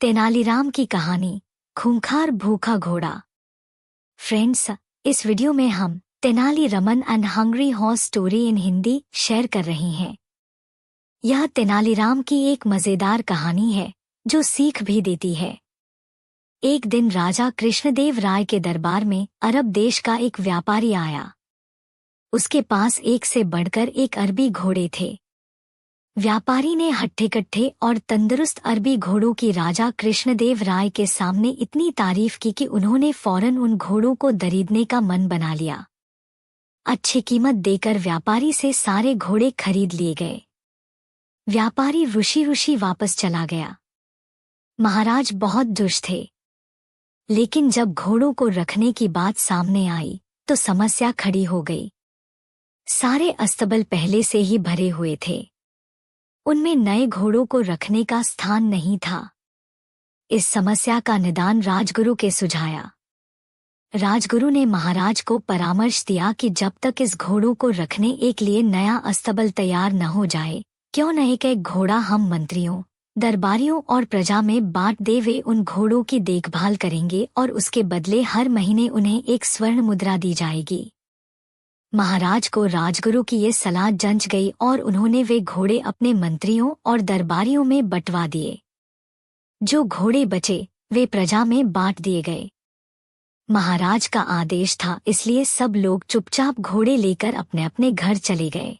तेनालीराम की कहानी खूंखार भूखा घोड़ा। फ्रेंड्स, इस वीडियो में हम Tenali Raman and hungry horse story in Hindi share कर रहे हैं। यह तेनालीराम की एक मजेदार कहानी है जो सीख भी देती है। एक दिन राजा कृष्णदेव राय के दरबार में अरब देश का एक व्यापारी आया। उसके पास एक से बढ़कर एक अरबी घोड़े थे। व्यापारी ने हट्ठे-कट्ठे और तंदुरुस्त अरबी घोड़ों की राजा कृष्णदेव राय के सामने इतनी तारीफ की कि उन्होंने फौरन उन घोड़ों को खरीदने का मन बना लिया। अच्छी कीमत देकर व्यापारी से सारे घोड़े खरीद लिए गए। व्यापारी रुषि वापस चला गया। महाराज बहुत दुष्ट थे, लेकिन जब घोड़ों को रखने की बात सामने आई तो समस्या खड़ी हो गई। सारे अस्तबल पहले से ही भरे हुए थे। उनमें नए घोड़ों को रखने का स्थान नहीं था। इस समस्या का निदान राजगुरु के सुझाया। राजगुरु ने महाराज को परामर्श दिया कि जब तक इस घोड़ों को रखने एक लिए नया अस्तबल तैयार न हो जाए, क्यों न एक घोड़ा हम मंत्रियों, दरबारियों और प्रजा में बांट दे। वे उन घोड़ों की देखभाल करेंगे और उसके बदले हर महीने उन्हें एक स्वर्ण मुद्रा दी जाएगी। महाराज को राजगुरु की ये सलाह जंच गई और उन्होंने वे घोड़े अपने मंत्रियों और दरबारियों में बंटवा दिए। जो घोड़े बचे वे प्रजा में बांट दिए गए। महाराज का आदेश था, इसलिए सब लोग चुपचाप घोड़े लेकर अपने अपने घर चले गए।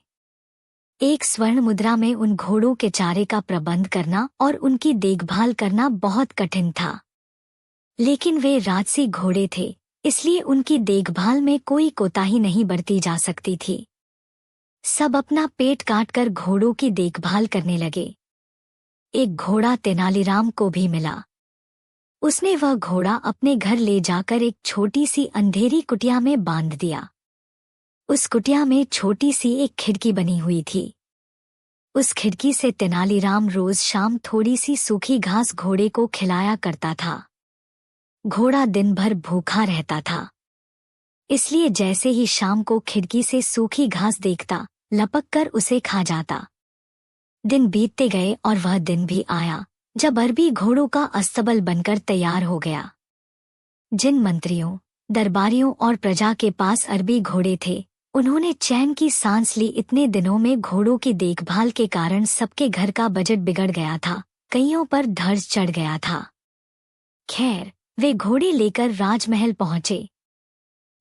एक स्वर्ण मुद्रा में उन घोड़ों के चारे का प्रबंध करना और उनकी देखभाल करना बहुत कठिन था। लेकिन वे राजसी घोड़े थे, इसलिए उनकी देखभाल में कोई कोताही नहीं बरती जा सकती थी। सब अपना पेट काटकर घोड़ों की देखभाल करने लगे। एक घोड़ा तेनालीराम को भी मिला। उसने वह घोड़ा अपने घर ले जाकर एक छोटी सी अंधेरी कुटिया में बांध दिया। उस कुटिया में छोटी सी एक खिड़की बनी हुई थी। उस खिड़की से तेनालीराम रोज शाम थोड़ी सी सूखी घास घोड़े को खिलाया करता था। घोड़ा दिन भर भूखा रहता था, इसलिए जैसे ही शाम को खिड़की से सूखी घास देखता, लपक कर उसे खा जाता। दिन बीतते गए और वह दिन भी आया जब अरबी घोड़ों का अस्तबल बनकर तैयार हो गया। जिन मंत्रियों, दरबारियों और प्रजा के पास अरबी घोड़े थे, उन्होंने चैन की सांस ली। इतने दिनों में घोड़ों की देखभाल के कारण सबके घर का बजट बिगड़ गया था, कईयों पर धर्ज चढ़ गया था। खैर, वे घोड़े लेकर राजमहल पहुंचे।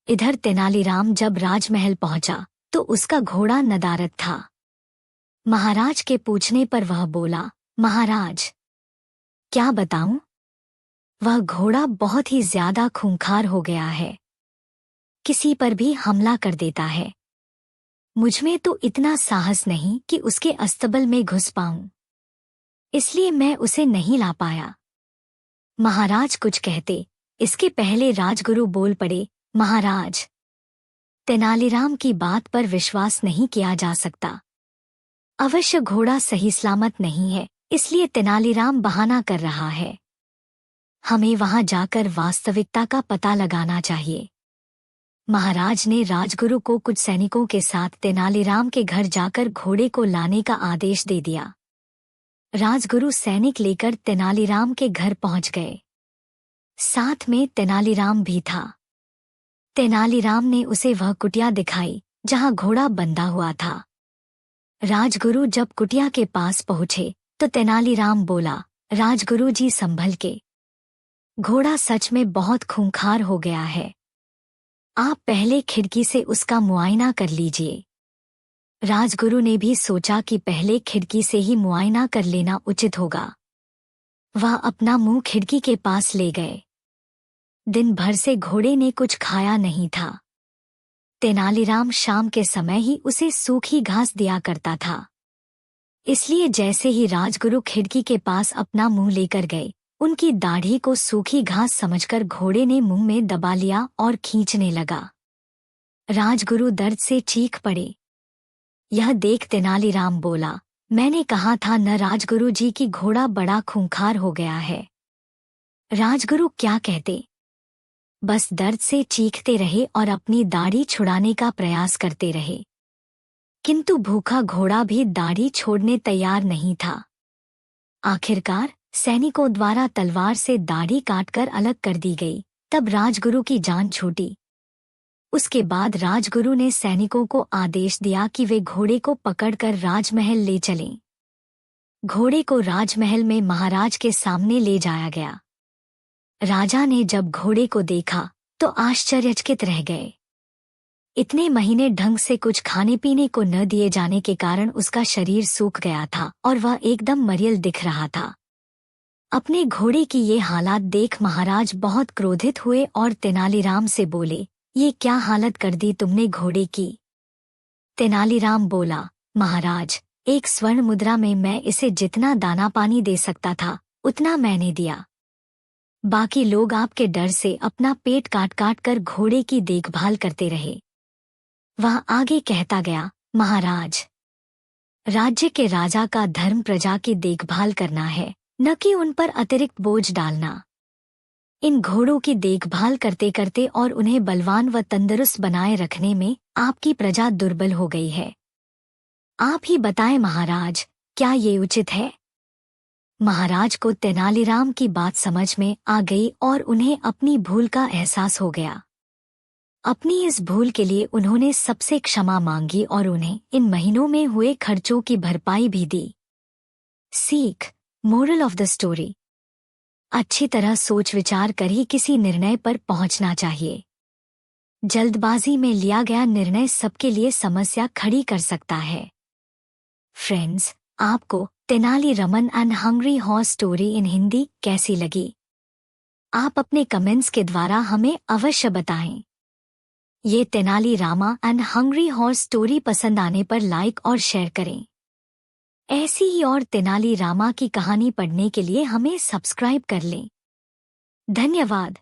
इधर तेनालीराम जब राजमहल पहुंचा तो उसका घोड़ा नदारद था। महाराज के पूछने पर वह बोला, महाराज, क्या बताऊं? वह घोड़ा बहुत ही ज्यादा खूंखार हो गया है। किसी पर भी हमला कर देता है। मुझमें तो इतना साहस नहीं कि उसके अस्तबल में घुस पाऊं, इसलिए मैं उसे नहीं ला पाया। महाराज कुछ कहते, इसके पहले राजगुरु बोल पड़े, महाराज, तेनालीराम की बात पर विश्वास नहीं किया जा सकता। अवश्य घोड़ा सही सलामत नहीं है, इसलिए तेनालीराम बहाना कर रहा है। हमें वहां जाकर वास्तविकता का पता लगाना चाहिए। महाराज ने राजगुरु को कुछ सैनिकों के साथ तेनालीराम के घर जाकर घोड़े को लाने का आदेश दे दिया। राजगुरु सैनिक लेकर तेनालीराम के घर पहुंच गए। साथ में तेनालीराम भी था। तेनालीराम ने उसे वह कुटिया दिखाई जहां घोड़ा बंधा हुआ था। राजगुरु जब कुटिया के पास पहुंचे तो तेनालीराम बोला, राजगुरु जी संभल के, घोड़ा सच में बहुत खूंखार हो गया है। आप पहले खिड़की से उसका मुआयना कर लीजिए। राजगुरु ने भी सोचा कि पहले खिड़की से ही मुआयना कर लेना उचित होगा। वह अपना मुंह खिड़की के पास ले गए। दिन भर से घोड़े ने कुछ खाया नहीं था। तेनालीराम शाम के समय ही उसे सूखी घास दिया करता था, इसलिए जैसे ही राजगुरु खिड़की के पास अपना मुंह लेकर गए, उनकी दाढ़ी को सूखी घास समझकर घोड़े ने मुंह में दबा लिया और खींचने लगा। राजगुरु दर्द से चीख पड़े। यह देख तेनालीराम बोला, मैंने कहा था न राजगुरु जी की घोड़ा बड़ा खूंखार हो गया है। राजगुरु क्या कहते? बस दर्द से चीखते रहे और अपनी दाढ़ी छुड़ाने का प्रयास करते रहे, किंतु भूखा घोड़ा भी दाढ़ी छोड़ने तैयार नहीं था। आखिरकार सैनिकों द्वारा तलवार से दाढ़ी काटकर अलग कर दी गई। तब राजगुरु की जान छूटी। उसके बाद राजगुरु ने सैनिकों को आदेश दिया कि वे घोड़े को पकड़कर राजमहल ले चलें। घोड़े को राजमहल में महाराज के सामने ले जाया गया। राजा ने जब घोड़े को देखा तो आश्चर्यचकित रह गए। इतने महीने ढंग से कुछ खाने पीने को न दिए जाने के कारण उसका शरीर सूख गया था और वह एकदम मरियल दिख रहा था। अपने घोड़े की ये हालात देख महाराज बहुत क्रोधित हुए और तेनालीराम से बोले, ये क्या हालत कर दी तुमने घोड़े की? तेनालीराम बोला, महाराज, एक स्वर्ण मुद्रा में मैं इसे जितना दाना पानी दे सकता था उतना मैंने दिया। बाकी लोग आपके डर से अपना पेट काट काट कर घोड़े की देखभाल करते रहे। वह आगे कहता गया, महाराज, राज्य के राजा का धर्म प्रजा की देखभाल करना है, न कि उन पर अतिरिक्त बोझ डालना। इन घोड़ों की देखभाल करते करते और उन्हें बलवान व तंदुरुस्त बनाए रखने में आपकी प्रजा दुर्बल हो गई है। आप ही बताएं महाराज, क्या ये उचित है? महाराज को तेनालीराम की बात समझ में आ गई और उन्हें अपनी भूल का एहसास हो गया। अपनी इस भूल के लिए उन्होंने सबसे क्षमा मांगी और उन्हें इन महीनों में हुए खर्चों की भरपाई भी दी। सीख, मोरल ऑफ द स्टोरी, अच्छी तरह सोच विचार कर ही किसी निर्णय पर पहुंचना चाहिए। जल्दबाजी में लिया गया निर्णय सबके लिए समस्या खड़ी कर सकता है। फ्रेंड्स, आपको Tenali Raman and hungry horse story in Hindi कैसी लगी? आप अपने कमेंट्स के द्वारा हमें अवश्य बताएं। ये Tenali Rama and hungry horse story पसंद आने पर लाइक और शेयर करें। ऐसी ही और तेनाली रामा की कहानी पढ़ने के लिए हमें सब्सक्राइब कर लें। धन्यवाद।